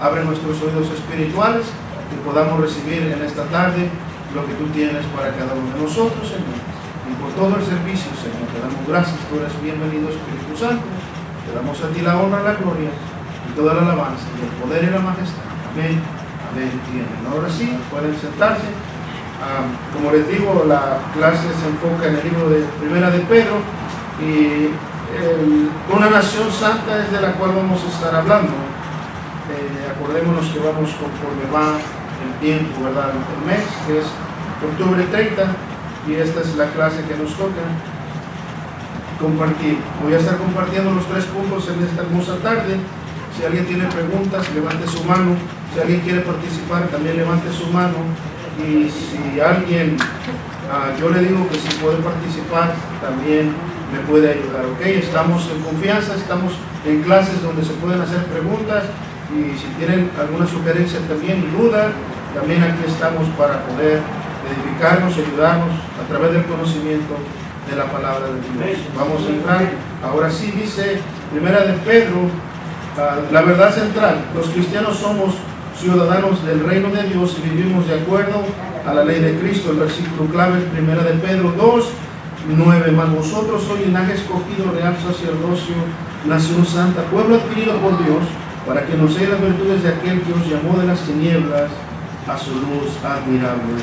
abre nuestros oídos espirituales, que podamos recibir en esta tarde lo que tú tienes para cada uno de nosotros, Señor. Y por todo el servicio, Señor, te damos gracias, tú eres bienvenido, Espíritu Santo. Te damos a ti la honra, la gloria y toda la alabanza, y el poder y la majestad. Amén, amén y amén. Ahora sí, pueden sentarse. Como les digo, la clase se enfoca en el libro de Primera de Pedro, y una nación santa es de la cual vamos a estar hablando. Acordémonos que vamos conforme va el tiempo, ¿verdad? El mes, que es octubre 30, y esta es la clase que nos toca compartir. Voy a estar compartiendo los 3 puntos en esta hermosa tarde. Si alguien tiene preguntas, levante su mano. Si alguien quiere participar, también levante su mano. Y si alguien, yo le digo que si puede participar, también me puede ayudar, ¿ok? Estamos en confianza, estamos en clases donde se pueden hacer preguntas, y si tienen alguna sugerencia también y duda, también aquí estamos para poder edificarnos, ayudarnos a través del conocimiento de la palabra de Dios. Vamos a entrar, ahora sí, dice Primera de Pedro, la verdad central: los cristianos somos ciudadanos del reino de Dios y vivimos de acuerdo a la ley de Cristo. El versículo clave, Primera de Pedro 2:9, mas vosotros sois linaje escogido, real sacerdocio, nación santa, pueblo adquirido por Dios, para que anunciéis las virtudes de aquel que os llamó de las tinieblas a su luz admirable.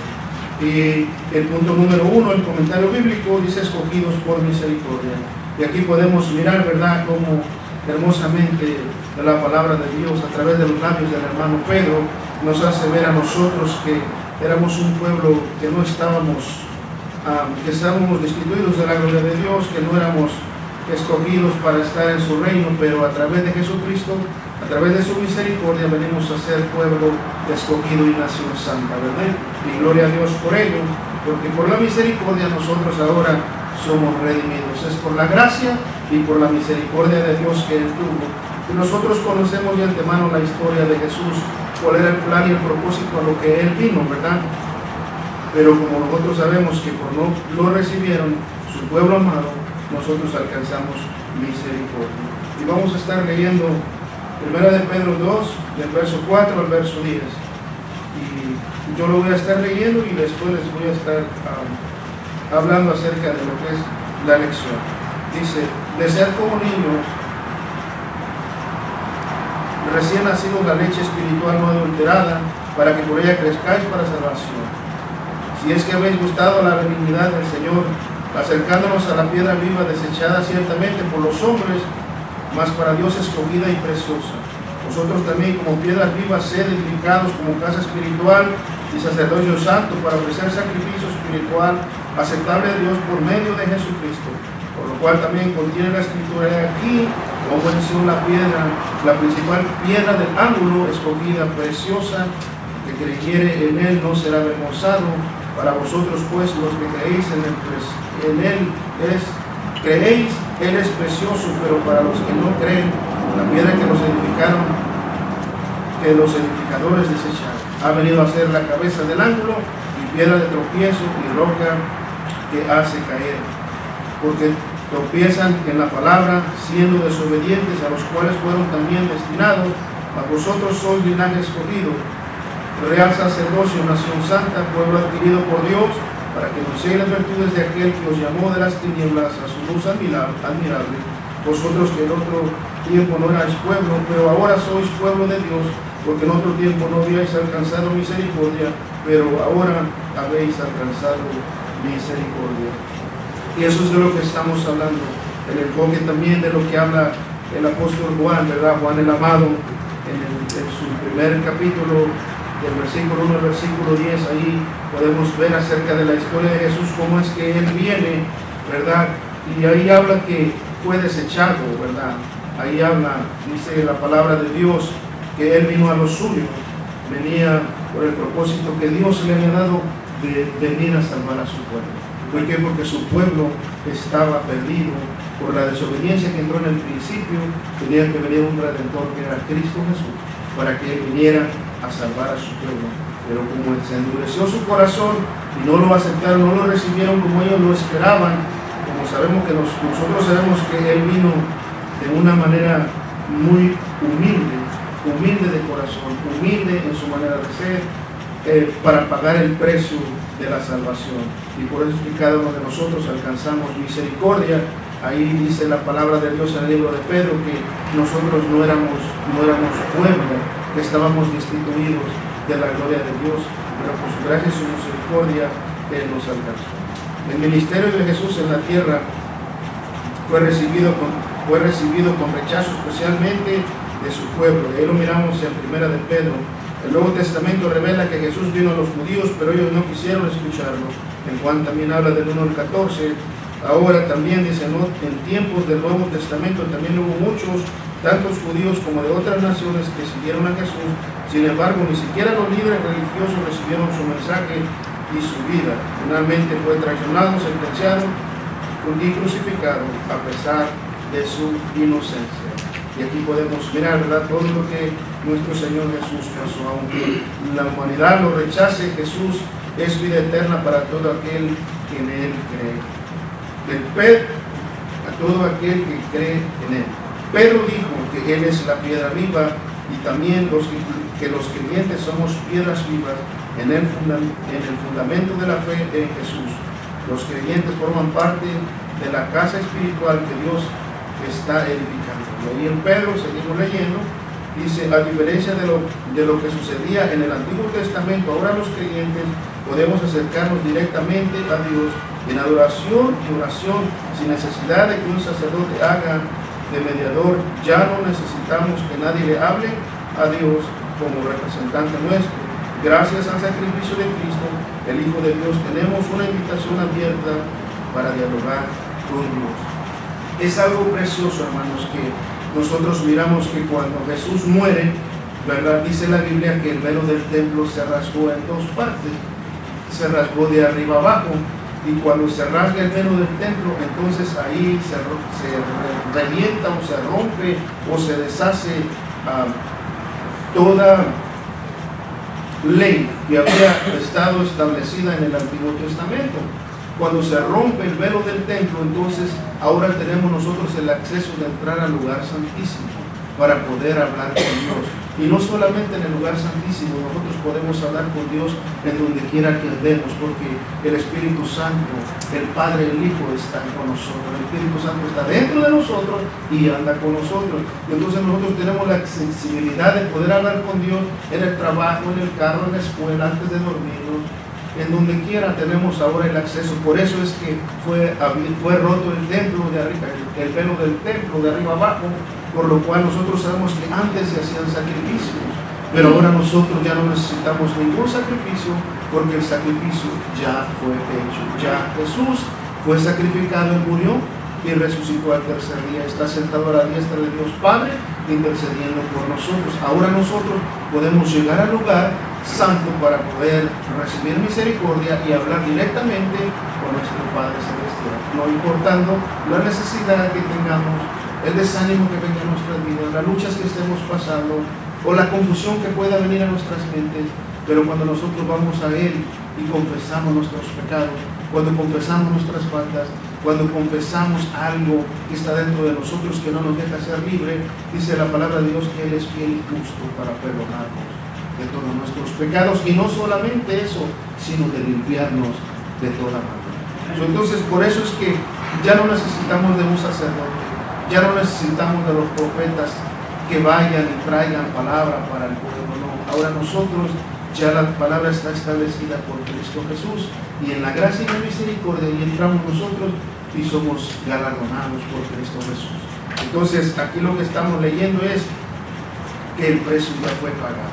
Y el punto número 1, el comentario bíblico, dice escogidos por misericordia. Y aquí podemos mirar, ¿verdad?, cómo hermosamente la palabra de Dios a través de los labios del hermano Pedro nos hace ver a nosotros que éramos un pueblo que no estábamos, que estábamos destituidos de la gloria de Dios, que no éramos escogidos para estar en su reino, pero a través de Jesucristo, a través de su misericordia, venimos a ser pueblo escogido y nación santa, ¿verdad? Y gloria a Dios por ello, porque por la misericordia nosotros ahora somos redimidos. Es por la gracia y por la misericordia de Dios que Él tuvo. Y nosotros conocemos de antemano la historia de Jesús, cuál era el plan y el propósito a lo que Él vino, ¿verdad? Pero como nosotros sabemos que por no lo recibieron, su pueblo amado, nosotros alcanzamos misericordia. Y vamos a estar leyendo Primera de Pedro 2, del verso 4 al verso 10. Y yo lo voy a estar leyendo y después les voy a estar hablando acerca de lo que es la lección. Dice: desead como niños recién nacidos la leche espiritual no adulterada, para que por ella crezcáis para salvación. Si es que habéis gustado la benignidad del Señor, acercándonos a la piedra viva desechada ciertamente por los hombres, mas para Dios escogida y preciosa. Vosotros también, como piedras vivas, sed edificados como casa espiritual y sacerdocio santo, para ofrecer sacrificio espiritual aceptable a Dios por medio de Jesucristo. Por lo cual también contiene la escritura: aquí, como mencionó la piedra, la principal piedra del ángulo, escogida, preciosa, que creyere en él no será avergonzado. Para vosotros pues, los que creéis en él creéis, él es precioso, pero para los que no creen, la piedra que los edificadores desecharon, ha venido a ser la cabeza del ángulo, y piedra de tropiezo y roca que hace caer. Porque tropiezan en la palabra, siendo desobedientes, a los cuales fueron también destinados. Mas vosotros sois linaje escogido, real sacerdocio, nación santa, pueblo adquirido por Dios, para que anunciéis las virtudes de aquel que os llamó de las tinieblas a su luz admirable. Vosotros que en otro tiempo no erais pueblo, pero ahora sois pueblo de Dios, porque en otro tiempo no habíais alcanzado misericordia, pero ahora habéis alcanzado misericordia. Y eso es de lo que estamos hablando, el enfoque también de lo que habla el apóstol Juan, ¿verdad? Juan el amado, en su primer capítulo, del versículo 1 al versículo 10, ahí podemos ver acerca de la historia de Jesús, cómo es que Él viene, ¿verdad? Y ahí habla que fue desechado, ¿verdad? Ahí habla, dice la palabra de Dios, que Él vino a lo suyo, venía por el propósito que Dios le había dado de venir a salvar a su pueblo. ¿Por qué? Porque su pueblo estaba perdido por la desobediencia que entró en el principio. Tenía que venir un redentor, que era Cristo Jesús, para que Él viniera a salvar a su pueblo. Pero como se endureció su corazón y no lo aceptaron, no lo recibieron como ellos lo esperaban, como sabemos que nosotros sabemos que Él vino de una manera muy humilde, humilde de corazón, humilde en su manera de ser, para pagar el precio de la salvación. Y por eso es que cada uno de nosotros alcanzamos misericordia. Ahí dice la palabra de Dios en el libro de Pedro que nosotros no éramos pueblo, que estábamos destituidos de la gloria de Dios, pero por su gracia y su misericordia Él nos alcanzó. El ministerio de Jesús en la tierra fue recibido con rechazo, especialmente de su pueblo. Ahí lo miramos en Primera de Pedro. El Nuevo Testamento revela que Jesús vino a los judíos, pero ellos no quisieron escucharlo. En Juan también habla del 1 al 14. Ahora también dice, ¿no?, en tiempos del Nuevo Testamento también hubo muchos, tantos judíos como de otras naciones, que siguieron a Jesús. Sin embargo, ni siquiera los líderes religiosos recibieron su mensaje y su vida. Finalmente fue traicionado, sentenciado y crucificado a pesar de su inocencia. Y aquí podemos mirar, ¿verdad?, todo lo que nuestro Señor Jesús pasó. Aunque la humanidad lo rechace, Jesús es vida eterna para todo aquel que en Él cree. Del Pedro a todo aquel que cree en Él. Pedro dijo que Él es la piedra viva, y también que los creyentes somos piedras vivas en el fundamento de la fe en Jesús. Los creyentes forman parte de la casa espiritual que Dios está edificando. Y en Pedro, seguimos leyendo, dice, a diferencia de lo que sucedía en el Antiguo Testamento, ahora los creyentes podemos acercarnos directamente a Dios en adoración y oración, sin necesidad de que un sacerdote haga de mediador. Ya no necesitamos que nadie le hable a Dios como representante nuestro. Gracias al sacrificio de Cristo, el Hijo de Dios, tenemos una invitación abierta para dialogar con Dios. Es algo precioso, hermanos, que nosotros miramos que cuando Jesús muere, ¿verdad?, dice la Biblia que el velo del templo se rasgó en dos partes, se rasgó de arriba abajo, y cuando se rasga el velo del templo, entonces ahí se revienta o se rompe o se deshace toda ley que había estado establecida en el Antiguo Testamento. Cuando se rompe el velo del templo, entonces ahora tenemos nosotros el acceso de entrar al lugar santísimo para poder hablar con Dios. Y no solamente en el lugar santísimo, nosotros podemos hablar con Dios en donde quiera que andemos, porque el Espíritu Santo, el Padre y el Hijo están con nosotros. El Espíritu Santo está dentro de nosotros y anda con nosotros. Y entonces nosotros tenemos la sensibilidad de poder hablar con Dios en el trabajo, en el carro, en la escuela, antes de dormirnos. En donde quiera tenemos ahora el acceso. Por eso es que fue roto el templo de arriba, el velo del templo de arriba abajo, por lo cual nosotros sabemos que antes se hacían sacrificios, pero ahora nosotros ya no necesitamos ningún sacrificio, porque el sacrificio ya fue hecho. Ya Jesús fue sacrificado y murió y resucitó al tercer día. Está sentado a la diestra de Dios Padre, intercediendo por nosotros. Ahora nosotros podemos llegar al lugar santo para poder recibir misericordia y hablar directamente con nuestro Padre Celestial, no importando la necesidad que tengamos, el desánimo que venga en nuestras vidas, las luchas que estemos pasando o la confusión que pueda venir a nuestras mentes. Pero cuando nosotros vamos a Él y confesamos nuestros pecados, cuando confesamos nuestras faltas, cuando confesamos algo que está dentro de nosotros que no nos deja ser libre, dice la palabra de Dios que Él es fiel y justo para perdonarnos de todos nuestros pecados, y no solamente eso, sino de limpiarnos de toda maldad. Entonces, por eso es que ya no necesitamos de un sacerdote, ya no necesitamos de los profetas que vayan y traigan palabra para el pueblo, no. Ahora nosotros, ya la palabra está establecida por Cristo Jesús, y en la gracia y la misericordia y entramos nosotros y somos galardonados por Cristo Jesús. Entonces, aquí lo que estamos leyendo es que el precio ya fue pagado.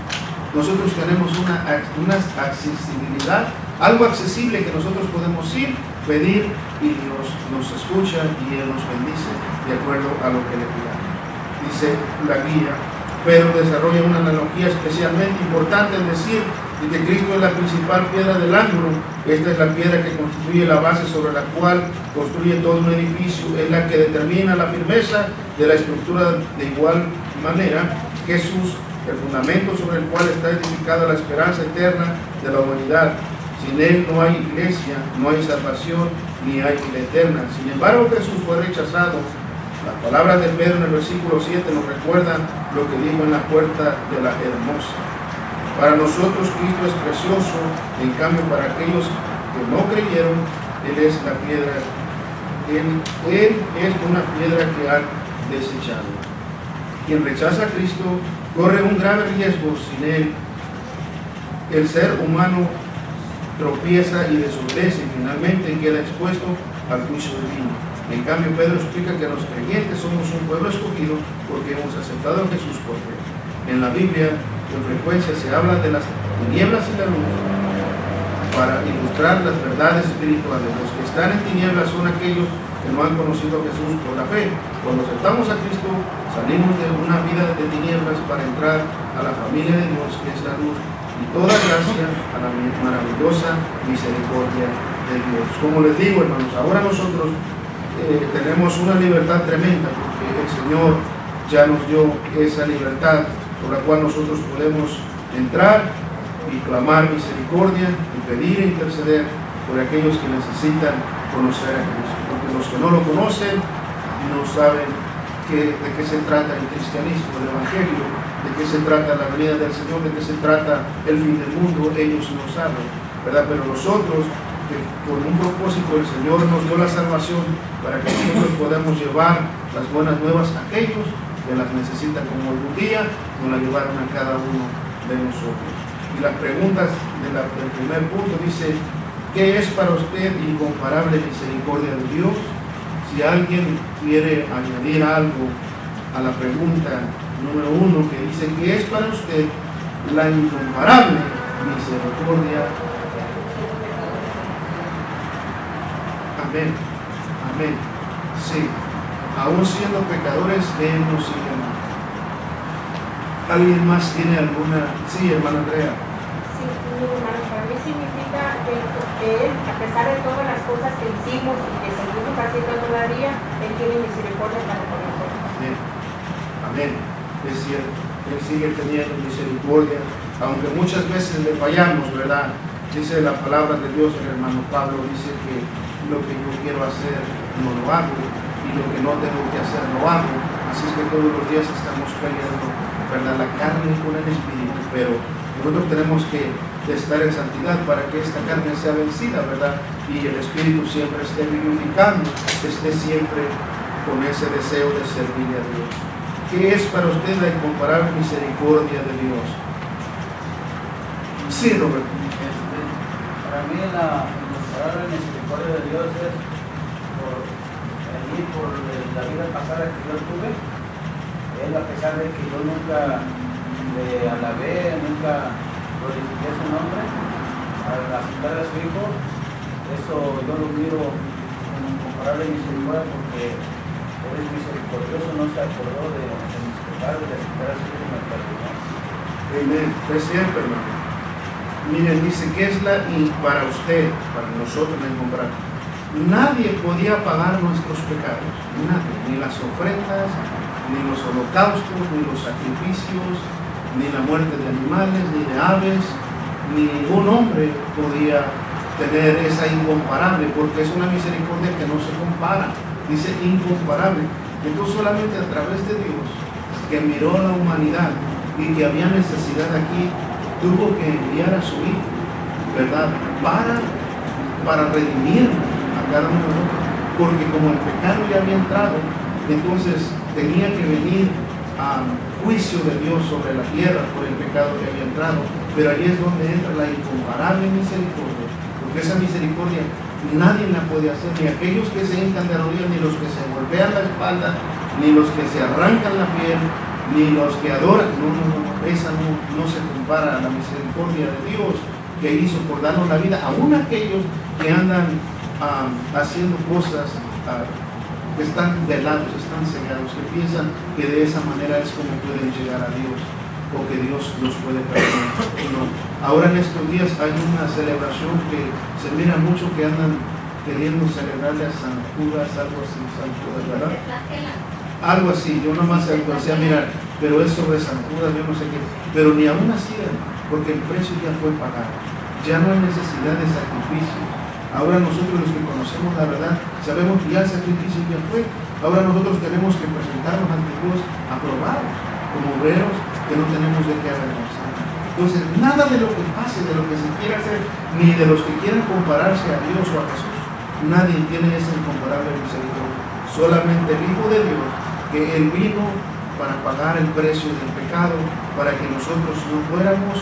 Nosotros tenemos una accesibilidad, algo accesible que nosotros podemos ir, pedir, y Dios nos escucha y Él nos bendice de acuerdo a lo que le pidamos. Dice la guía, pero desarrolla una analogía especialmente importante en decir que Cristo es la principal piedra del ángulo. Esta es la piedra que constituye la base sobre la cual construye todo un edificio, es la que determina la firmeza de la estructura. De igual manera, Jesús, el fundamento sobre el cual está edificada la esperanza eterna de la humanidad. Sin Él no hay iglesia, no hay salvación, ni hay vida eterna. Sin embargo, Jesús fue rechazado Las palabras de Pedro en el versículo 7 nos recuerdan lo que dijo en la puerta de la hermosa. Para nosotros Cristo es precioso, en cambio para aquellos que no creyeron, Él es la piedra, Él es una piedra que han desechado. Quien rechaza a Cristo corre un grave riesgo. Sin Él, el ser humano tropieza y desobedece y finalmente queda expuesto al juicio divino. En cambio, Pedro explica que los creyentes somos un pueblo escogido porque hemos aceptado a Jesús por fe. En la Biblia, con frecuencia se habla de las tinieblas y la luz para ilustrar las verdades espirituales. Los que están en tinieblas son aquellos que no han conocido a Jesús por la fe. Cuando aceptamos a Cristo, salimos de una vida de tinieblas para entrar a la familia de Dios, que es la luz, y toda gracia a la maravillosa misericordia de Dios. Como les digo, hermanos, ahora nosotros tenemos una libertad tremenda porque el Señor ya nos dio esa libertad por la cual nosotros podemos entrar y clamar misericordia y pedir e interceder por aquellos que necesitan conocer a Cristo, porque los que no lo conocen no saben de qué se trata el cristianismo, el evangelio, de qué se trata la venida del Señor, de qué se trata el fin del mundo. Ellos no saben, ¿verdad? Pero nosotros, con un propósito, el Señor nos dio la salvación para que nosotros podamos llevar las buenas nuevas a aquellos que las necesitan, como algún día nos la llevaron a cada uno de nosotros. Y las preguntas del primer punto dice: ¿qué es para usted incomparable misericordia de Dios? Si alguien quiere añadir algo a la pregunta número 1, que dice: ¿qué es para usted la incomparable misericordia? Amén, amén. Sí, aún siendo pecadores, Él nos sigue amando. ¿Alguien más tiene alguna? Sí, hermana Andrea. Sí, hermano, para mí significa que Él, a pesar de todas las cosas que hicimos y que seguimos haciendo todavía, Él tiene misericordia para con nosotros. Amén, amén. Es cierto, Él sigue teniendo misericordia, aunque muchas veces le fallamos, ¿verdad? Dice la palabra de Dios, el hermano Pablo dice que lo que yo quiero hacer no lo hago y lo que no tengo que hacer lo hago. Así es que todos los días estamos peleando, ¿verdad? La carne con el espíritu, pero nosotros tenemos que estar en santidad para que esta carne sea vencida, ¿verdad? Y el espíritu siempre esté vivificando, esté siempre con ese deseo de servirle a Dios. ¿Qué es para usted la incomparable misericordia de Dios? Sí, Roberto. Para mí la incomparable misericordia de Dios es por la vida pasada que yo tuve. Él, a pesar de que yo nunca le alabé, nunca glorifiqué su nombre, al aceptar a su hijo, eso yo lo miro como incomparable misericordia, porque Él es misericordioso, no se acordó de mis pecados, de aceptar a su hijo y me perdonó. Amén. Es cierto, hermano. Miren, dice que es para usted, para nosotros la incomparable. Nadie podía pagar nuestros pecados, nadie, ni las ofrendas, ni los holocaustos, ni los sacrificios, ni la muerte de animales, ni de aves, ningún hombre podía tener esa incomparable, porque es una misericordia que no se compara, dice incomparable. Entonces solamente a través de Dios, que miró a la humanidad y que había necesidad aquí, tuvo que enviar a su hijo, ¿verdad? Para redimir a cada uno de nosotros, porque como el pecado ya había entrado, entonces tenía que venir a juicio de Dios sobre la tierra por el pecado que había entrado. Pero ahí es donde entra la incomparable misericordia, porque esa misericordia nadie la puede hacer, ni aquellos que se hincan de rodillas, ni los que se golpean la espalda, ni los que se arrancan la piel, ni los que adoran. Esa no se compara a la misericordia de Dios que hizo por darnos la vida, aún aquellos que andan haciendo cosas que están velados, están cegados, que piensan que de esa manera es como pueden llegar a Dios o que Dios los puede perdonar. No. Ahora en estos días hay una celebración que se mira mucho, que andan queriendo celebrarle a San Judas, algo así, San Judas, ¿verdad? Algo así, yo nomás alcancé a mirar, pero es sobre San Judas, yo no sé qué, pero ni aún así, porque el precio ya fue pagado, ya no hay necesidad de sacrificio. Ahora nosotros los que conocemos la verdad, sabemos que ya el sacrificio ya fue, Ahora nosotros tenemos que presentarnos ante Dios aprobados, como obreros que no tenemos de qué avergonzar. Entonces, nada de lo que pase, de lo que se quiera hacer, ni de los que quieran compararse a Dios o a Jesús, nadie tiene esa incomparable misericordia. Solamente el Hijo de Dios, que Él vino para pagar el precio del pecado, para que nosotros no fuéramos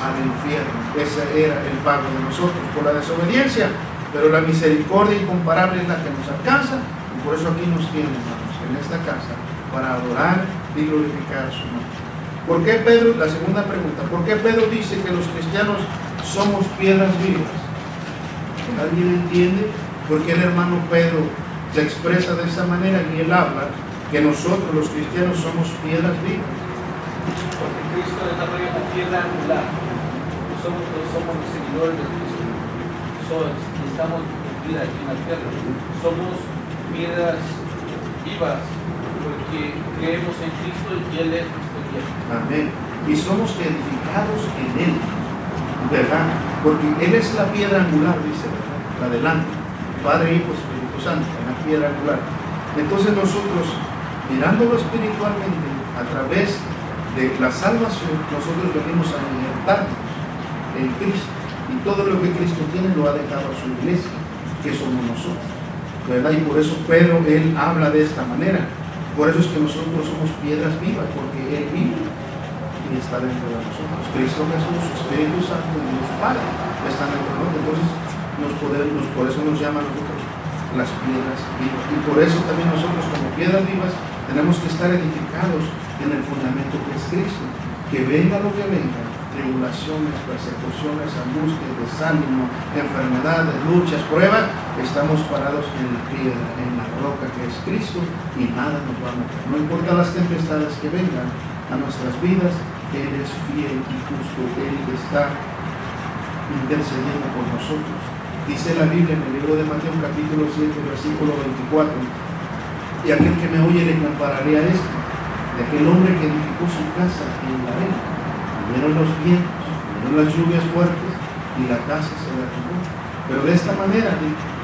al infierno. Ese era el pago de nosotros por la desobediencia, pero la misericordia incomparable es la que nos alcanza, y por eso aquí nos tienen, hermanos, en esta casa, para adorar y glorificar su nombre. ¿Por qué Pedro? La segunda pregunta, ¿por qué Pedro dice que los cristianos somos piedras vivas? ¿Alguien entiende por qué el hermano Pedro se expresa de esa manera y él habla que nosotros los cristianos somos piedras vivas? Porque Cristo es la piedra angular. Somos los seguidores de Cristo. Estamos viviendo aquí en la tierra. Somos piedras vivas porque creemos en Cristo y Él es nuestro Dios. Amén. Y somos edificados en Él, ¿verdad? Porque Él es la piedra angular, dice, ¿verdad? La delante. Padre, Hijo, Espíritu Santo, la piedra angular. Entonces nosotros, mirándolo espiritualmente, a través de la salvación, nosotros venimos a injertarnos en Cristo. Y todo lo que Cristo tiene lo ha dejado a su iglesia, que somos nosotros, ¿verdad? Y por eso Pedro, él habla de esta manera. Por eso es que nosotros somos piedras vivas, porque Él vive y está dentro de nosotros. Cristo Jesús, Espíritu Santo y Dios Padre están dentro de nosotros. Entonces, por eso nos llaman nosotros las piedras vivas. Y por eso también nosotros, como piedras vivas, tenemos que estar edificados en el fundamento que es Cristo. Que venga lo que venga, tribulaciones, persecuciones, angustias, desánimo, enfermedades, luchas, pruebas, estamos parados en la piedra, en la roca que es Cristo, y nada nos va a mover. No importa las tempestades que vengan a nuestras vidas, Él es fiel y justo, Él está intercediendo por nosotros. Dice la Biblia en el libro de Mateo capítulo 7, versículo 24, y aquel que me oye le compararé a esto, de aquel hombre que edificó su casa en la arena. Vinieron los vientos, vinieron las lluvias fuertes y la casa se derrumbó. Pero de esta manera,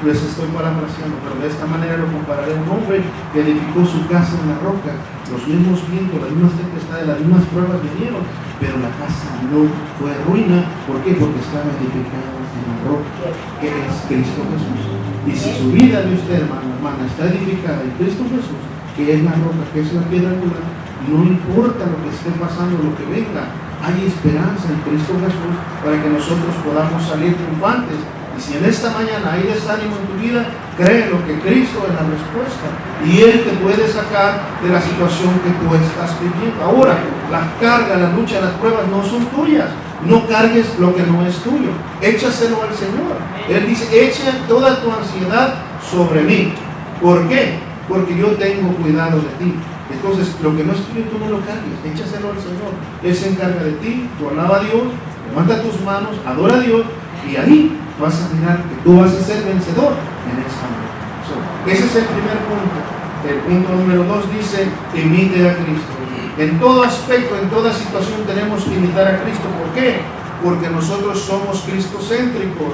les estoy parafraseando, pero de esta manera lo compararé a un hombre que edificó su casa en la roca. Los mismos vientos, las mismas tempestades, las mismas pruebas vinieron, pero la casa no fue ruina. ¿Por qué? Porque estaba edificada en la roca, que es Cristo Jesús. Y si su vida de usted, hermano, hermana, está edificada en Cristo Jesús, que es la roca, que es la piedra angular, no importa lo que esté pasando, lo que venga, hay esperanza en Cristo Jesús para que nosotros podamos salir triunfantes. Y si en esta mañana hay desánimo en tu vida, créelo que Cristo es la respuesta y Él te puede sacar de la situación que tú estás viviendo. Ahora, las cargas, las luchas, las pruebas no son tuyas. No cargues lo que no es tuyo. Échaselo al Señor. Él dice, echa toda tu ansiedad sobre mí. ¿Por qué? Porque yo tengo cuidado de ti. Entonces, lo que no es tuyo, tú no lo cargues, échaselo al Señor. Él se encarga de ti, tú alaba a Dios, levanta tus manos, adora a Dios, y ahí vas a mirar que tú vas a ser vencedor en esta vida. Ese es el primer punto. El punto número 2 dice, imite a Cristo. En todo aspecto, en toda situación tenemos que imitar a Cristo. ¿Por qué? Porque nosotros somos cristocéntricos.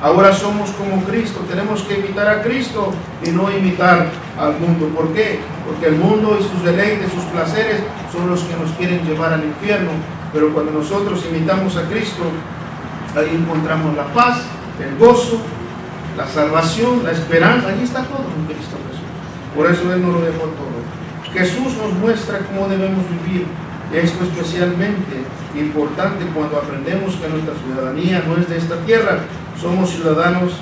Ahora somos como Cristo, tenemos que imitar a Cristo y no imitar al mundo. ¿Por qué? Porque el mundo y sus deleites, sus placeres son los que nos quieren llevar al infierno. Pero cuando nosotros imitamos a Cristo, ahí encontramos la paz, el gozo, la salvación, la esperanza. Ahí está todo en Cristo Jesús. Por eso Él nos lo dejó todo. Jesús nos muestra cómo debemos vivir. Esto es especialmente importante cuando aprendemos que nuestra ciudadanía no es de esta tierra, somos ciudadanos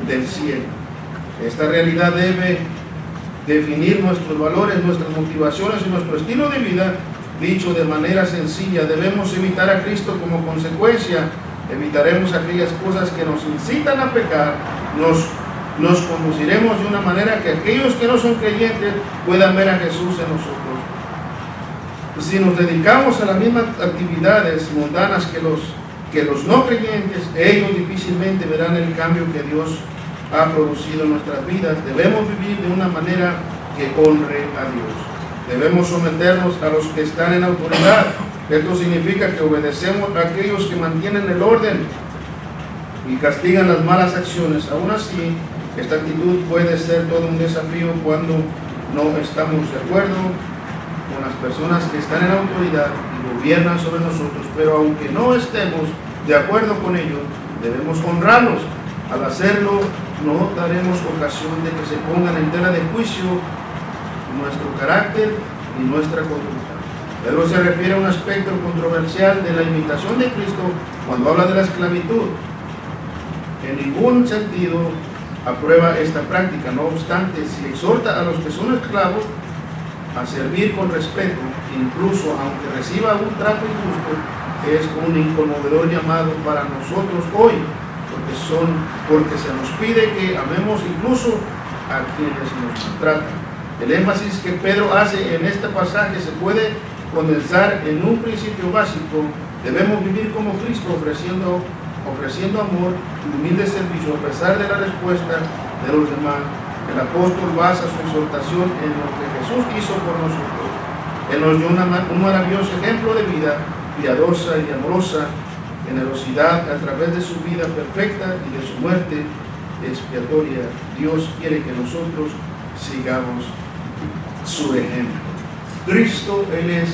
del cielo. Esta realidad debe definir nuestros valores, nuestras motivaciones y nuestro estilo de vida. Dicho de manera sencilla, debemos imitar a Cristo. Como consecuencia, evitaremos aquellas cosas que nos incitan a pecar, nos conduciremos de una manera que aquellos que no son creyentes puedan ver a Jesús en nosotros. Si nos dedicamos a las mismas actividades mundanas que los no creyentes, ellos difícilmente verán el cambio que Dios ha producido en nuestras vidas. Debemos vivir de una manera que honre a Dios. Debemos someternos a los que están en autoridad. Esto significa que obedecemos a aquellos que mantienen el orden y castigan las malas acciones. Aún así, esta actitud puede ser todo un desafío cuando no estamos de acuerdo con las personas que están en autoridad y gobiernan sobre nosotros, pero aunque no estemos de acuerdo con ellos, debemos honrarlos. Al hacerlo, no daremos ocasión de que se pongan en tela de juicio nuestro carácter y nuestra conducta. Pedro se refiere a un aspecto controversial de la imitación de Cristo cuando habla de la esclavitud. En ningún sentido aprueba esta práctica. No obstante, si exhorta a los que son esclavos a servir con respeto, incluso aunque reciba un trato injusto, es un inconmovedor llamado para nosotros hoy, porque se nos pide que amemos incluso a quienes nos maltratan. El énfasis que Pedro hace en este pasaje se puede condensar en un principio básico. Debemos vivir como Cristo, ofreciendo amor y humilde servicio a pesar de la respuesta de los demás. El apóstol basa su exhortación en lo que Jesús hizo por nosotros. Él nos dio un maravilloso ejemplo de vida piadosa y amorosa, generosidad a través de su vida perfecta y de su muerte expiatoria. Dios quiere que nosotros sigamos su ejemplo. Cristo, Él es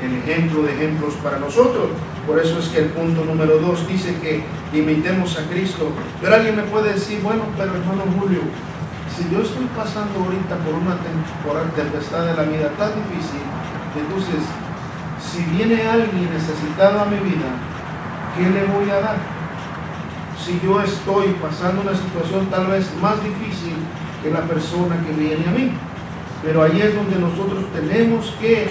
el ejemplo de ejemplos para nosotros. Por eso es que el punto número 2 dice que imitemos a Cristo. Pero alguien me puede decir, bueno, pero hermano Julio, si yo estoy pasando ahorita por una tempestad de la vida tan difícil, entonces, si viene alguien necesitado a mi vida, ¿qué le voy a dar? Si yo estoy pasando una situación tal vez más difícil que la persona que viene a mí. Pero ahí es donde nosotros tenemos que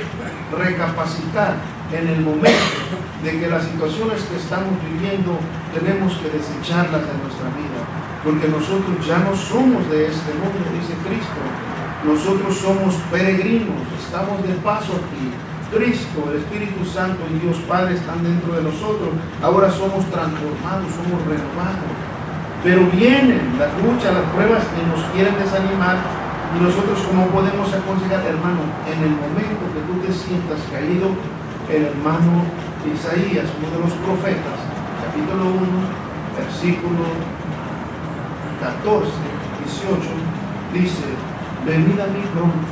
recapacitar en el momento de que las situaciones que estamos viviendo tenemos que desecharlas de nuestra vida, porque nosotros ya no somos de este mundo, dice Cristo. Nosotros somos peregrinos, estamos de paso aquí. Cristo, el Espíritu Santo y Dios Padre están dentro de nosotros. Ahora somos transformados, somos renovados. Pero vienen las luchas, las pruebas y nos quieren desanimar. Y nosotros, ¿cómo podemos aconsejar, hermano? En el momento que tú te sientas caído, el hermano Isaías, uno de los profetas, capítulo 1, versículo 14, 18, dice: venid a mí pronto,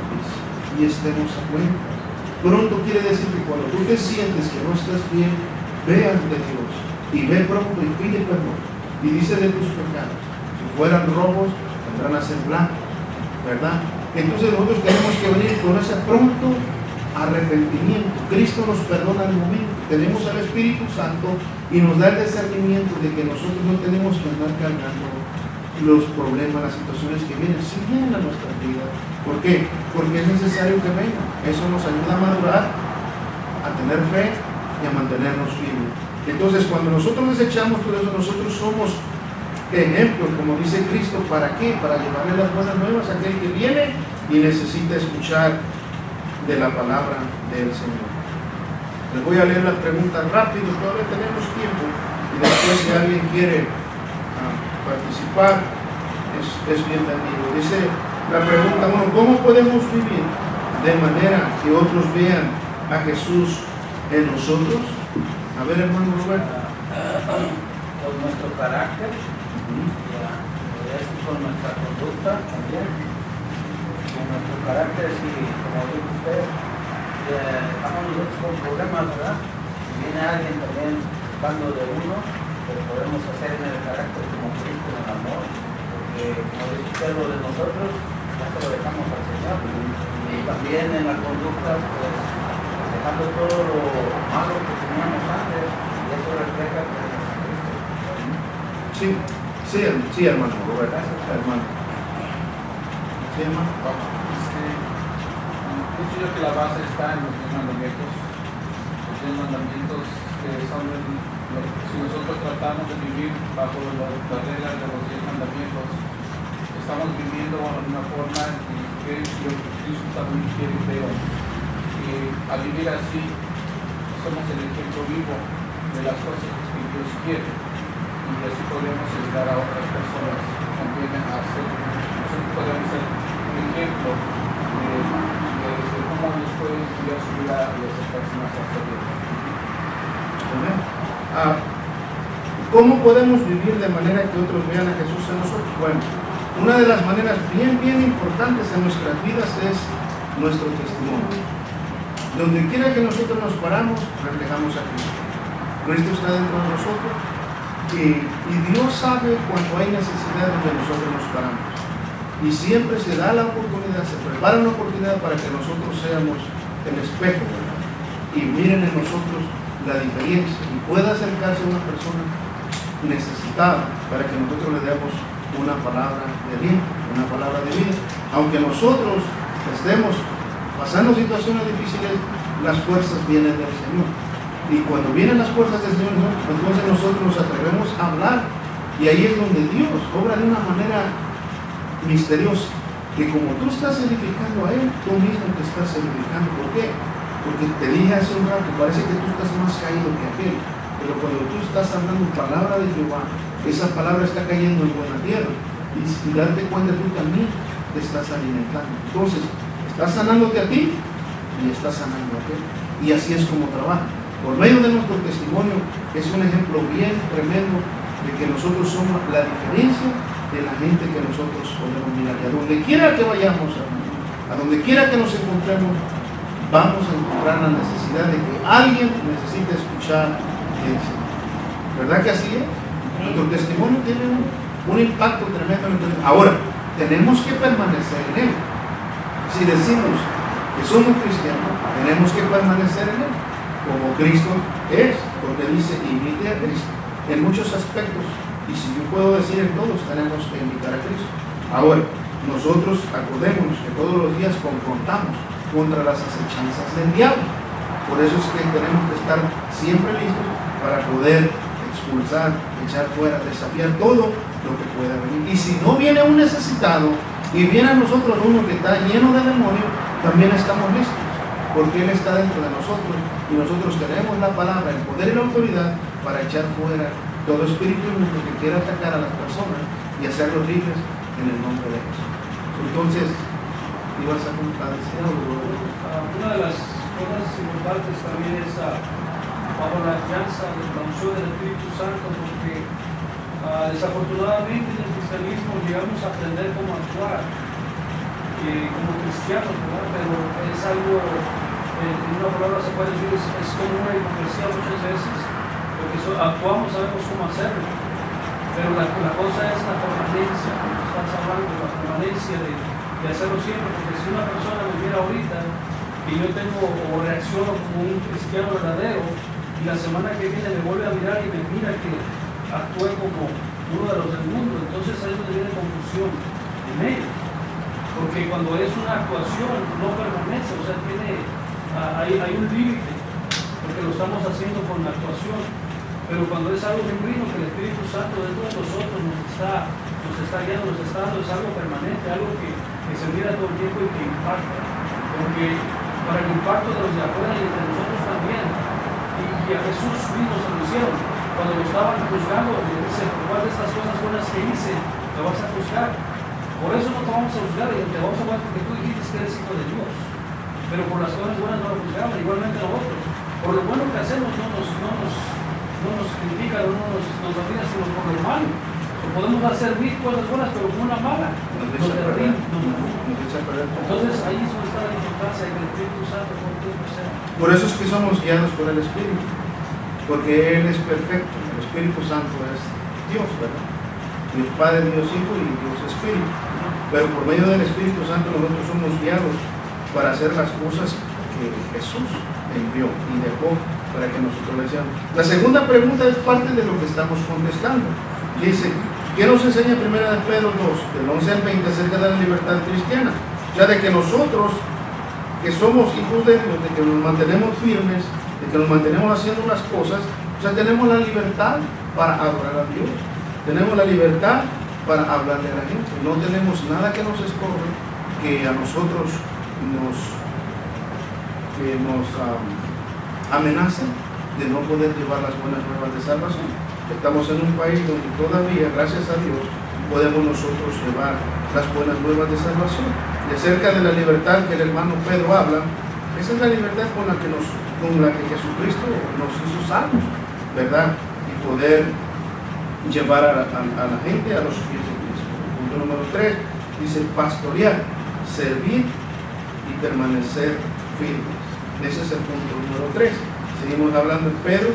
y estemos a cuenta. Pronto quiere decir que cuando tú te sientes que no estás bien, ve ante Dios y ve pronto y pide perdón. Y dice de tus pecados, si fueran rojos, vendrán a ser blancos, ¿verdad? Entonces nosotros tenemos que venir con ese pronto arrepentimiento. Cristo nos perdona al momento. Tenemos al Espíritu Santo y nos da el discernimiento de que nosotros no tenemos que andar cargando los problemas, las situaciones que vienen. Si vienen a nuestra vida, ¿por qué? Porque es necesario que vengan. Eso nos ayuda a madurar, a tener fe y a mantenernos firmes. Entonces, cuando nosotros desechamos todo eso, nosotros somos ejemplos, como dice Cristo. ¿Para qué? Para llevarle las buenas nuevas a aquel que viene y necesita escuchar de la palabra del Señor. Les voy a leer las preguntas rápido, todavía tenemos tiempo, y después si alguien quiere participar, es bienvenido. Dice la pregunta 1: ¿cómo podemos vivir de manera que otros vean a Jesús en nosotros? A ver, hermano Roberto. Con nuestro carácter, con nuestra conducta también. Con nuestro carácter, si, como dice usted, estamos nosotros con problemas, ¿verdad? Si viene alguien también buscando de uno, pues podemos hacer en el carácter como Cristo en el amor, porque como dice usted, lo de nosotros ya se lo dejamos al Señor. Y también en la conducta, pues dejando todo lo malo que teníamos antes, y eso refleja que es Cristo. Sí, hermano Roberto. Gracias, hermano. Sí, hermano. Pienso yo que la base está en los 10 mandamientos. Los 10 mandamientos que son si nosotros tratamos de vivir bajo las reglas de los 10 mandamientos, estamos viviendo de una forma que Cristo también quiere que veo. Y al vivir así, somos el ejemplo vivo de las cosas que Dios quiere. Y así podemos ayudar a otras personas también a hacer. Nosotros podemos ser un ejemplo de cómo nos puede Dios ayudar a esas personas a hacer bien. ¿Cómo podemos vivir de manera que otros vean a Jesús en nosotros? Bueno, una de las maneras bien importantes en nuestras vidas es nuestro testimonio. Donde quiera que nosotros nos paramos, reflejamos a Cristo. Cristo está dentro de nosotros y Dios sabe cuando hay necesidad donde nosotros nos paramos. Y siempre se da la oportunidad, se prepara una oportunidad para que nosotros seamos el espejo, ¿verdad? Y miren en nosotros la diferencia y pueda acercarse a una persona necesitada para que nosotros le demos una palabra de bien, una palabra de vida. Aunque nosotros estemos pasando situaciones difíciles, las fuerzas vienen del Señor. Y cuando vienen las fuerzas del Señor, entonces nosotros nos atrevemos a hablar. Y ahí es donde Dios obra de una manera misteriosa. Que como tú estás edificando a Él, tú mismo te estás edificando. ¿Por qué? Porque te dije hace un rato, parece que tú estás más caído que aquel. Pero cuando tú estás hablando palabra de Jehová, esa palabra está cayendo en buena tierra. Y darte cuenta, tú también te estás alimentando. Entonces, estás sanándote a ti y estás sanando a aquel. Y así es como trabaja. Por medio de nuestro testimonio es un ejemplo bien tremendo de que nosotros somos la diferencia de la gente que nosotros podemos mirar. Y a donde quiera que vayamos, a donde quiera que nos encontremos, vamos a encontrar la necesidad de que alguien necesite escuchar eso. ¿Verdad que así es? Nuestro testimonio tiene un impacto tremendo. Ahora, tenemos que permanecer en él. Si decimos que somos cristianos, tenemos que permanecer en él, como Cristo es, porque dice, imite a Cristo, en muchos aspectos, y si yo puedo decir en todos, tenemos que imitar a Cristo. Ahora, nosotros acordémonos que todos los días confrontamos contra las acechanzas del diablo. Por eso es que tenemos que estar siempre listos para poder expulsar, echar fuera, desafiar todo lo que pueda venir. Y si no viene un necesitado y viene a nosotros uno que está lleno de demonios, también estamos listos, porque Él está dentro de nosotros y nosotros tenemos la palabra, el poder y la autoridad para echar fuera todo espíritu inmundo que quiera atacar a las personas y hacerlos libres en el nombre de Jesús. Entonces, ibas a decir algo. Una de las cosas importantes también es bajo la alianza de la unción del Espíritu Santo, porque desafortunadamente en el cristianismo llegamos a aprender cómo actuar como cristianos, ¿verdad? Pero es algo, en una palabra se puede decir, es como una hipocresía muchas veces, porque actuamos, sabemos cómo hacerlo, pero la cosa es la permanencia. Estás hablando de la permanencia de hacerlo siempre, porque si una persona me mira ahorita y yo tengo o reacciono como un cristiano verdadero y la semana que viene me vuelve a mirar y me mira que actúe como uno de los del mundo, entonces ahí es donde viene confusión en ellos, porque cuando es una actuación no permanece, o sea, hay un límite, porque lo estamos haciendo con la actuación, pero cuando es algo genuino que el Espíritu Santo dentro de nosotros nos está guiando, nos está dando, es algo permanente, algo que se mira todo el tiempo y que impacta, porque para el impacto de los de afuera y de nosotros también, y a Jesús mismo se lo hicieron, cuando lo estaban juzgando, le dice, ¿cuál de estas cosas buenas que hice te vas a juzgar? Por eso no te vamos a juzgar, y te vamos a juzgar porque tú dijiste que eres hijo de Dios, pero por las cosas buenas no lo juzgamos, igualmente nosotros, por lo bueno que hacemos no nos critican, no nos admiran, sino por lo malo. Podemos hacer 1000 cosas buenas, pero con una mala nos derrimos. Entonces ahí es donde está la importancia de que el Espíritu Santo sea. Por eso es que somos guiados por el Espíritu, porque Él es perfecto. El Espíritu Santo es Dios, ¿verdad? Dios Padre, Dios Hijo y Dios Espíritu. Pero por medio del Espíritu Santo nosotros somos guiados para hacer las cosas que Jesús envió y dejó para que nosotros le hiciéramos. La segunda pregunta es parte de lo que estamos contestando. Dice, ¿qué nos enseña 1 de Pedro 2, del 11 al 20, acerca de la libertad cristiana? O sea, de que nosotros, que somos hijos de Dios, de que nos mantenemos firmes, de que nos mantenemos haciendo las cosas, o sea, tenemos la libertad para adorar a Dios, tenemos la libertad para hablarle a la gente, no tenemos nada que nos estorbe, que a nosotros nos amenacen de no poder llevar las buenas nuevas de salvación. Estamos en un país donde todavía, gracias a Dios, podemos nosotros llevar las buenas nuevas de salvación. Y acerca de la libertad que el hermano Pedro habla, esa es la libertad con la que Jesucristo nos hizo salvos, ¿verdad? Y poder llevar a la gente a los pies de Cristo. punto número 3, dice pastorear, servir y permanecer firmes. Ese es el punto número 3. Seguimos hablando de Pedro,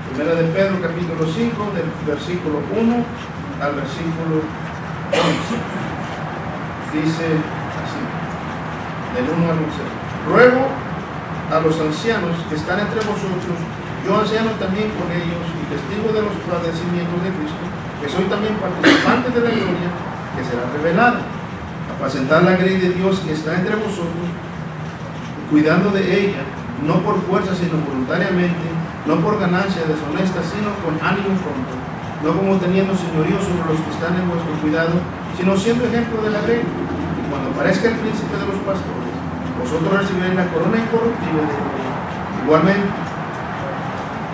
primera de Pedro capítulo 5, del versículo 1 al versículo 11. Dice así, del 1 al 11. Ruego a los ancianos que están entre vosotros, yo anciano también con ellos y testigo de los padecimientos de Cristo, que soy también participante de la gloria que será revelada. Apacentar la grey de Dios que está entre vosotros, cuidando de ella, no por fuerza sino voluntariamente, no por ganancia deshonesta sino con ánimo pronto, no como teniendo señorío sobre los que están en vuestro cuidado, sino siendo ejemplo de la grey. Y cuando aparezca el príncipe de los pastores, vosotros recibiréis la corona incorruptible de gloria. Igualmente,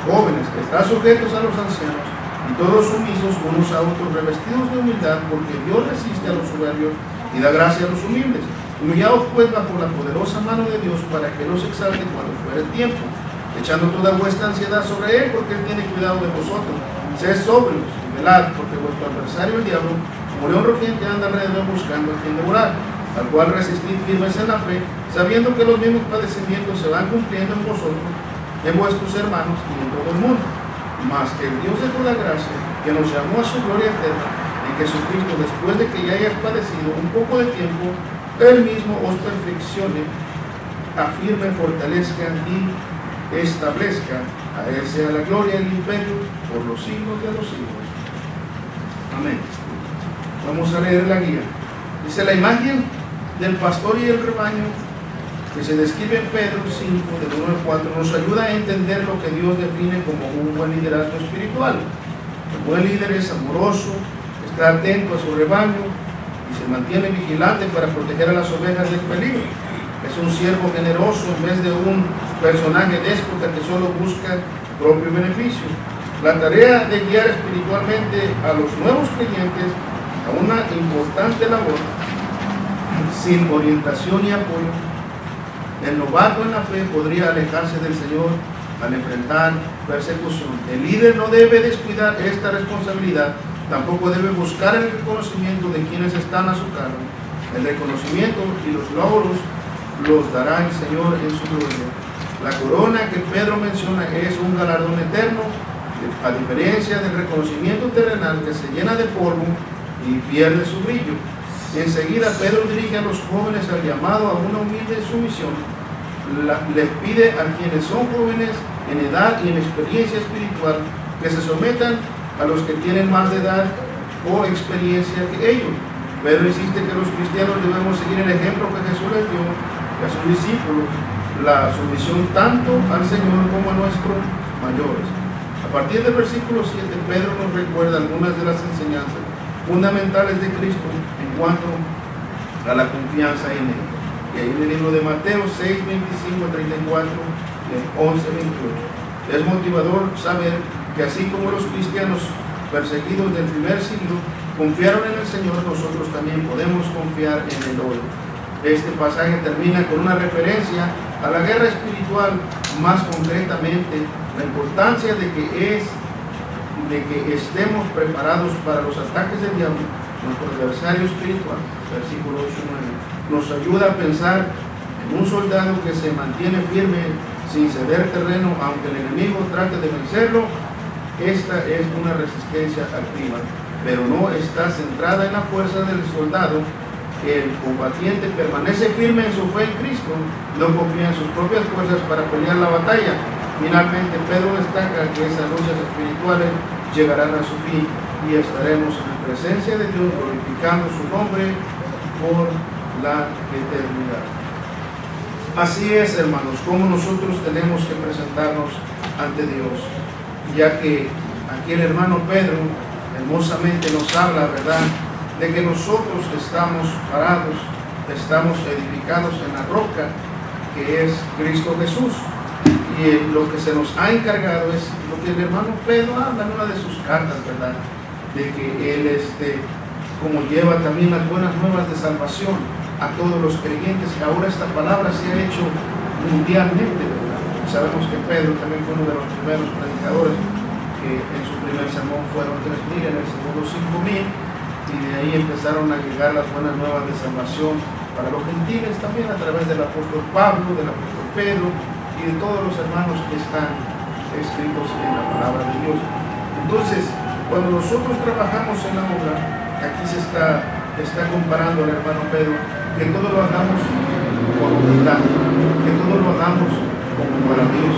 jóvenes, que están sujetos a los ancianos, y todos sumisos unos a otros, revestidos de humildad, porque Dios resiste a los soberbios y da gracia a los humildes. Humillaos pues bajo la poderosa mano de Dios, para que los exalte cuando fuere el tiempo, echando toda vuestra ansiedad sobre Él, porque Él tiene cuidado de vosotros. Sed sobrios y velad, porque vuestro adversario el diablo, como león rugiente, anda alrededor buscando a quien devorar, al cual resistid firmes en la fe, sabiendo que los mismos padecimientos se van cumpliendo en vosotros, en vuestros hermanos y en todo el mundo. Mas que el Dios de toda gracia, que nos llamó a su gloria eterna en Jesucristo, después de que ya hayas padecido un poco de tiempo, Él mismo os perfeccione, afirme, fortalezca y establezca. A Él sea la gloria y el imperio por los siglos de los siglos. Amén. Vamos a leer la guía. Dice: la imagen del pastor y el rebaño que se describe en Pedro 5, del 1 al 4, nos ayuda a entender lo que Dios define como un buen liderazgo espiritual. El buen líder es amoroso, está atento a su rebaño y se mantiene vigilante para proteger a las ovejas del peligro. Es un siervo generoso en vez de un personaje déspota que solo busca propio beneficio. La tarea de guiar espiritualmente a los nuevos creyentes a una importante labor, sin orientación y apoyo, el novato en la fe podría alejarse del Señor al enfrentar persecución. El líder no debe descuidar esta responsabilidad, tampoco debe buscar el reconocimiento de quienes están a su cargo. El reconocimiento y los logros los dará el Señor en su gloria. La corona que Pedro menciona es un galardón eterno, a diferencia del reconocimiento terrenal que se llena de polvo y pierde su brillo. Enseguida Pedro dirige a los jóvenes al llamado a una humilde sumisión. Les pide a quienes son jóvenes en edad y en experiencia espiritual que se sometan a los que tienen más de edad o experiencia que ellos. Pedro insiste que los cristianos debemos seguir el ejemplo que Jesús les dio a sus discípulos, la sumisión tanto al Señor como a nuestros mayores. A partir del versículo 7, Pedro nos recuerda algunas de las enseñanzas fundamentales de Cristo en cuanto a la confianza en Él. Y ahí en el libro de Mateo 6, 25 a 34 y 11, 28. Es motivador saber que así como los cristianos perseguidos del primer siglo confiaron en el Señor, nosotros también podemos confiar en el hoy. Este pasaje termina con una referencia a la guerra espiritual, más concretamente la importancia de que estemos preparados para los ataques del diablo, nuestro adversario espiritual. Versículo 8 y 9 nos ayuda a pensar en un soldado que se mantiene firme sin ceder terreno aunque el enemigo trate de vencerlo. Esta es una resistencia activa, pero no está centrada en la fuerza del soldado. El combatiente permanece firme en su fe en Cristo, no confía en sus propias fuerzas para pelear la batalla. Finalmente, Pedro destaca que esas luchas espirituales llegarán a su fin y estaremos en presencia de Dios glorificando su nombre por la eternidad. Así es, hermanos, como nosotros tenemos que presentarnos ante Dios, ya que aquí el hermano Pedro hermosamente nos habla, ¿verdad?, de que nosotros estamos parados, estamos edificados en la roca que es Cristo Jesús. Y lo que se nos ha encargado es lo que el hermano Pedro habla en una de sus cartas, ¿verdad?, de que él como lleva también las buenas nuevas de salvación a todos los creyentes. Ahora esta palabra se ha hecho mundialmente, ¿verdad? Sabemos que Pedro también fue uno de los primeros predicadores, que en su primer sermón fueron 3,000, en el segundo 5,000, y de ahí empezaron a llegar las buenas nuevas de salvación para los gentiles también a través del apóstol Pablo, del apóstol Pedro y de todos los hermanos que están escritos en la palabra de Dios. Entonces, cuando nosotros trabajamos en la obra, aquí se está comparando al hermano Pedro, que todo lo hagamos con humildad, que todo lo hagamos como para Dios,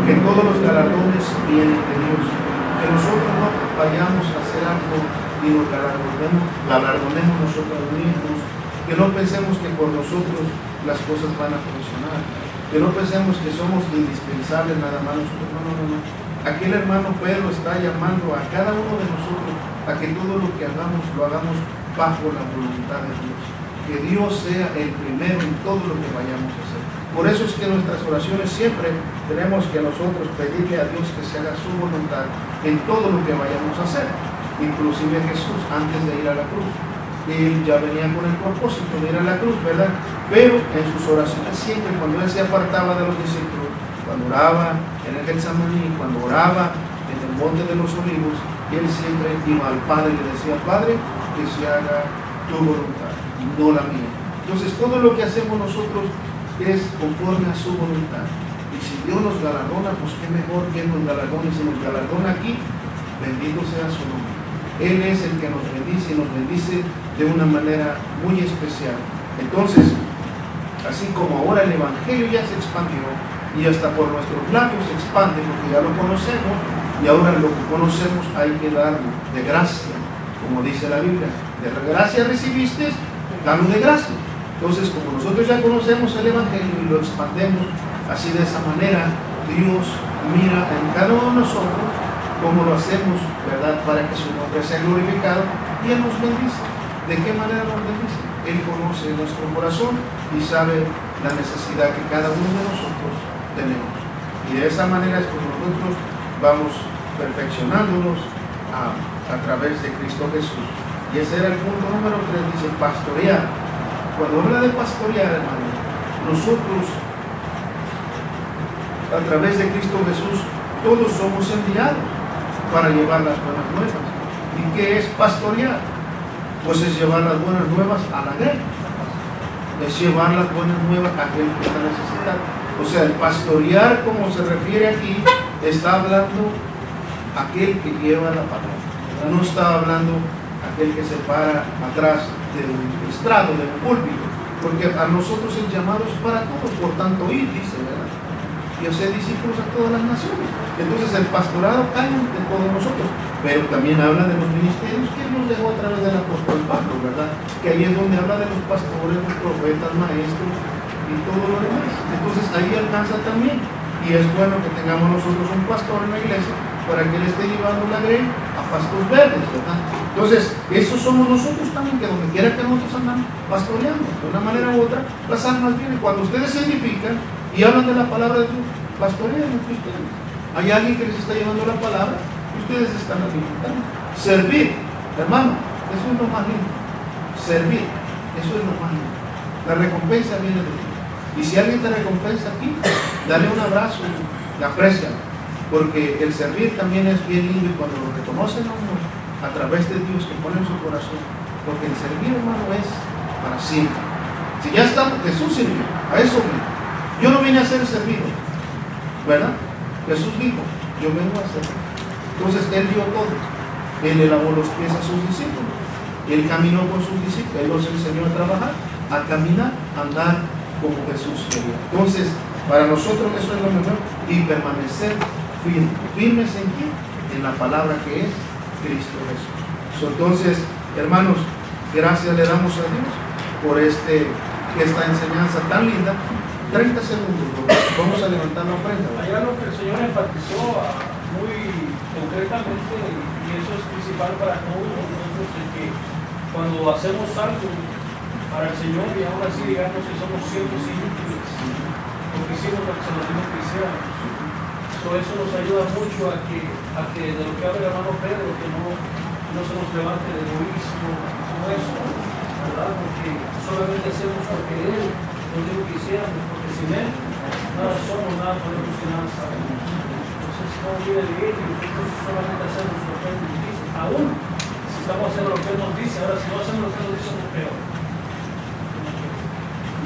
que todos los galardones vienen de Dios, que nosotros no vayamos a hacer algo y nos galardonemos nosotros mismos, que no pensemos que por nosotros las cosas van a funcionar, que no pensemos que somos indispensables nada más nosotros, no. Aquí el hermano Pedro está llamando a cada uno de nosotros a que todo lo que hagamos, lo hagamos bajo la voluntad de Dios, que Dios sea el primero en todo lo que vayamos a hacer. Por eso es que en nuestras oraciones siempre tenemos que nosotros pedirle a Dios que se haga su voluntad en todo lo que vayamos a hacer. Inclusive Jesús, antes de ir a la cruz, él ya venía con el propósito de ir a la cruz, ¿verdad? Pero en sus oraciones siempre, cuando él se apartaba de los discípulos, cuando oraba en el Getsemaní, cuando oraba en el Monte de los Olivos, él siempre iba al Padre y le decía: Padre, que se haga tu voluntad, no la mía. Entonces todo lo que hacemos nosotros es conforme a su voluntad. Y si Dios nos galardona, pues qué mejor que nos galardone. Si nos galardona aquí, bendito sea su nombre. Él es el que nos bendice y nos bendice de una manera muy especial. Entonces, así como ahora el Evangelio ya se expandió y hasta por nuestros labios se expande porque ya lo conocemos, y ahora lo que conocemos hay que darlo de gracia, como dice la Biblia. De gracia recibiste, dalo de gracia. Entonces, como nosotros ya conocemos el Evangelio y lo expandemos así de esa manera, Dios mira en cada uno de nosotros cómo lo hacemos, ¿verdad? Para que su nombre sea glorificado, y Él nos bendice. ¿De qué manera nos bendice? Él conoce nuestro corazón y sabe la necesidad que cada uno de nosotros tenemos. Y de esa manera es como nosotros vamos perfeccionándonos a través de Cristo Jesús. Y ese era el punto número 3, dice pastorear. Cuando habla de pastorear, hermano, nosotros a través de Cristo Jesús todos somos enviados para llevar las buenas nuevas. ¿Y qué es pastorear? Pues es llevar las buenas nuevas a la grey, es llevar las buenas nuevas a aquel que está necesitado. O sea, el pastorear, como se refiere aquí, está hablando aquel que lleva la palabra, no está hablando aquel que se para atrás del estrado, del púlpito, porque a nosotros el llamado es para todos, por tanto ir, dice, ¿verdad? Y hacer discípulos a todas las naciones. Entonces el pastorado cae de todos nosotros, pero también habla de los ministerios que Él nos dejó a través del apóstol Pablo, ¿verdad? Que ahí es donde habla de los pastores, los profetas, maestros y todo lo demás. Entonces ahí alcanza también, y es bueno que tengamos nosotros un pastor en la iglesia para que Él esté llevando la grey a pastos verdes, ¿verdad? Entonces, esos somos nosotros también, que donde quiera que nosotros andamos pastoreando, de una manera u otra, las almas vienen. Cuando ustedes se edifican y hablan de la palabra de Dios, pastorean entre ustedes. Hay alguien que les está llevando la palabra, ustedes están alimentando. Servir, hermano, eso es lo más lindo. Servir, eso es lo más lindo. La recompensa viene de Dios. Y si alguien te recompensa aquí, dale un abrazo, le aprecia, porque el servir también es bien lindo, y cuando lo reconocen a uno a través de Dios que pone en su corazón, porque el servir, hermano, es para siempre. Si ya estamos, Jesús sirvió, a eso vino. Yo no vine a ser servido, ¿verdad? Jesús dijo, yo vengo a servir. Entonces Él dio todo. Él le lavó los pies a sus discípulos, Él caminó con sus discípulos, Él los enseñó a trabajar, a caminar, a andar como Jesús quería. Entonces, para nosotros eso es lo mejor, y permanecer firmes. ¿Firmes en qué? En la palabra que es Cristo Jesús. Entonces, hermanos, gracias le damos a Dios por esta enseñanza tan linda. 30 segundos, vamos a levantar la ofrenda. Allá lo que el Señor enfatizó muy concretamente, y eso es principal para todos nosotros, es que cuando hacemos algo para el Señor y aún así digamos que somos siervos inútiles, porque hicimos lo que se nos dijo que hiciéramos. Eso nos ayuda mucho a que de lo que habla el hermano Pedro, que no se nos levante de egoísmo, como eso, ¿verdad? Porque solamente hacemos porque Él nos dijo que hiciéramos, porque sin Él nada somos, nada podemos, que nada sabemos. Entonces no viene de Él, y nosotros solamente hacemos lo que Él nos dice, aún si estamos haciendo lo que Él nos dice. dice. Ahora, si no hacemos lo que nos dice, somos peor.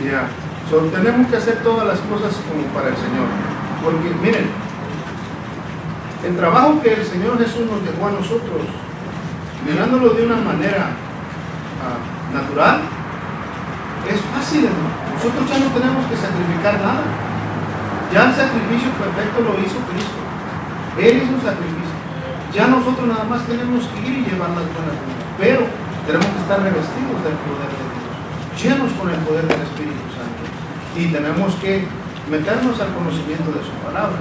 Ya. So, tenemos que hacer todas las cosas como para el Señor. Porque, miren, el trabajo que el Señor Jesús nos dejó a nosotros, mirándolo de una manera natural, es fácil, hermano. Nosotros ya no tenemos que sacrificar nada. Ya el sacrificio perfecto lo hizo Cristo. Él hizo un sacrificio. Ya nosotros nada más tenemos que ir y llevar las buenas nuevas. Pero tenemos que estar revestidos del poder de Dios, llenos con el poder del Espíritu Santo. Y tenemos que meternos al conocimiento de su palabra.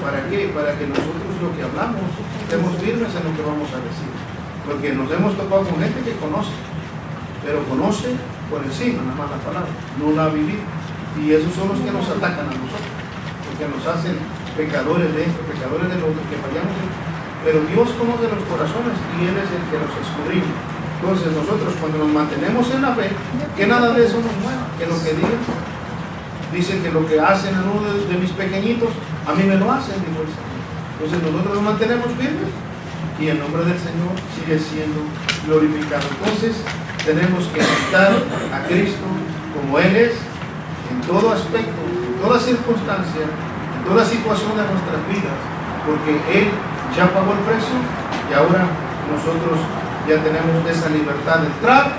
¿Para qué? Para que nosotros lo que hablamos estemos firmes en lo que vamos a decir. Porque nos hemos topado con gente que conoce, pero conoce por encima nada más la palabra, no la ha vivido. Y esos son los que nos atacan a nosotros, porque nos hacen pecadores de esto, pecadores de lo que fallamos. Pero Dios conoce los corazones y Él es el que los escudriña. Entonces nosotros cuando nos mantenemos en la fe, que nada de eso nos mueva, que lo que digan. Dice que lo que hacen a uno de mis pequeñitos, a mí me lo hacen, dijo el Señor. Entonces nosotros nos mantenemos firmes y el nombre del Señor sigue siendo glorificado. Entonces tenemos que aceptar a Cristo como Él es, en todo aspecto, en toda circunstancia, en toda situación de nuestras vidas, porque Él ya pagó el precio y ahora nosotros ya tenemos esa libertad de entrar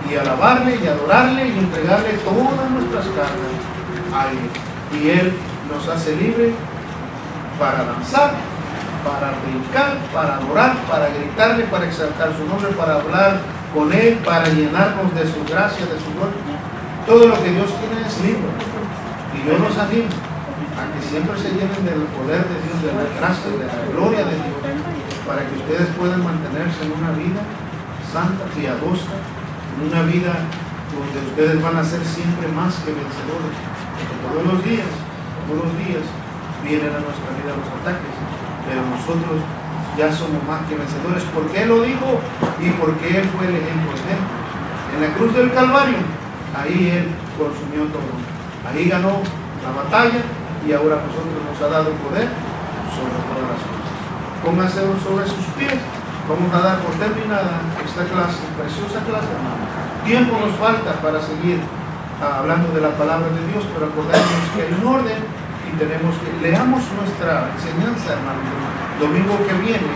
y alabarle y adorarle y entregarle todas nuestras cargas a Él. Y Él nos hace libre para danzar, para brincar, para adorar, para gritarle, para exaltar su nombre, para hablar con Él, para llenarnos de su gracia, de su gloria. Todo lo que Dios tiene es libre. Y yo los animo a que siempre se llenen del poder de Dios, de la gracia, de la gloria de Dios, para que ustedes puedan mantenerse en una vida santa, piadosa, en una vida donde ustedes van a ser siempre más que vencedores. Porque todos los días vienen a nuestra vida los ataques, pero nosotros ya somos más que vencedores, porque Él lo dijo y porque Él fue el ejemplo de Él. En la cruz del Calvario, ahí Él consumió todo, ahí ganó la batalla y ahora a nosotros nos ha dado poder sobre todas las cosas. Pónganse sobre sus pies. Vamos a dar por terminada esta clase, preciosa clase, hermano. Tiempo nos falta para seguir hablando de la palabra de Dios, pero acordémonos que hay un orden y tenemos que leamos nuestra enseñanza, hermano. El domingo que viene,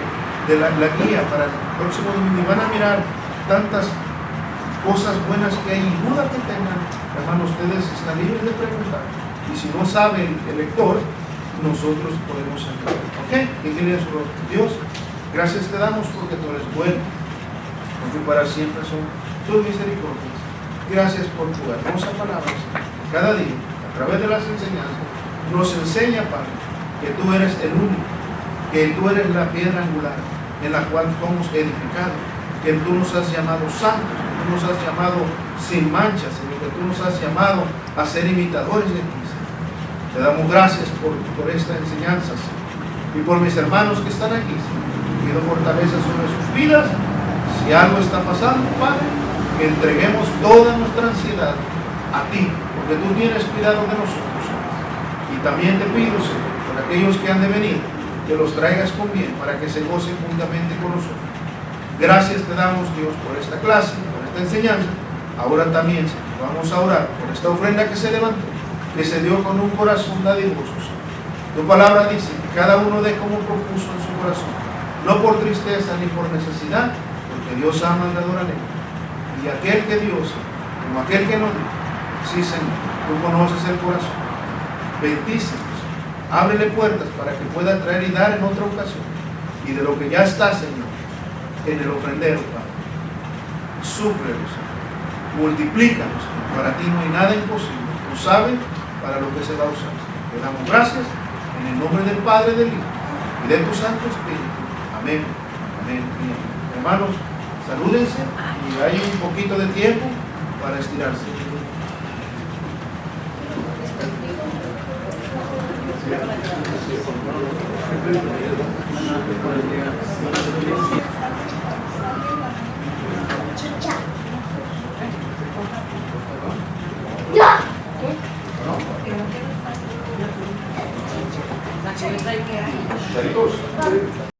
de la guía para el próximo domingo, y van a mirar tantas cosas buenas que hay y duda que tengan, hermano, ustedes están libres de preguntar. Y si no sabe el lector, nosotros podemos entrar. ¿Ok? Inclinen su rostro. Dios, gracias te damos porque tú eres bueno, porque para siempre son tus misericordias. Gracias por tu hermosa palabra. Cada día, a través de las enseñanzas, nos enseña, Padre, que tú eres el único, que tú eres la piedra angular en la cual somos edificados, que tú nos has llamado santos, que tú nos has llamado sin manchas, Señor, que tú nos has llamado a ser imitadores de ti. Te damos gracias por esta enseñanza, Señor, y por mis hermanos que están aquí, Señor. Pido fortaleza sobre sus vidas. Si algo está pasando, Padre, que entreguemos toda nuestra ansiedad a ti, porque tú tienes cuidado de nosotros. Y también te pido, Señor, por aquellos que han de venir, que los traigas con bien, para que se gocen juntamente con nosotros. Gracias te damos, Dios, por esta clase, por esta enseñanza. Ahora también, Señor, vamos a orar por esta ofrenda que se levantó, que se dio con un corazón dadivoso. Tu palabra dice que cada uno dé como propuso en su corazón, no por tristeza ni por necesidad, porque Dios ama al dador alegre. Y aquel que Dios, como aquel que no dio, sí, Señor, tú conoces el corazón. Bendícenos, ábrele puertas para que pueda traer y dar en otra ocasión. Y de lo que ya está, Señor, en el ofrendero, Padre, súplelos, multiplícalos. Para ti no hay nada imposible. Tú sabes para lo que se va a usar. Te damos gracias en el nombre del Padre, del Hijo y de tu Santo Espíritu. Amén. Amén. Amén. Hermanos, salúdense y hay un poquito de tiempo para estirarse.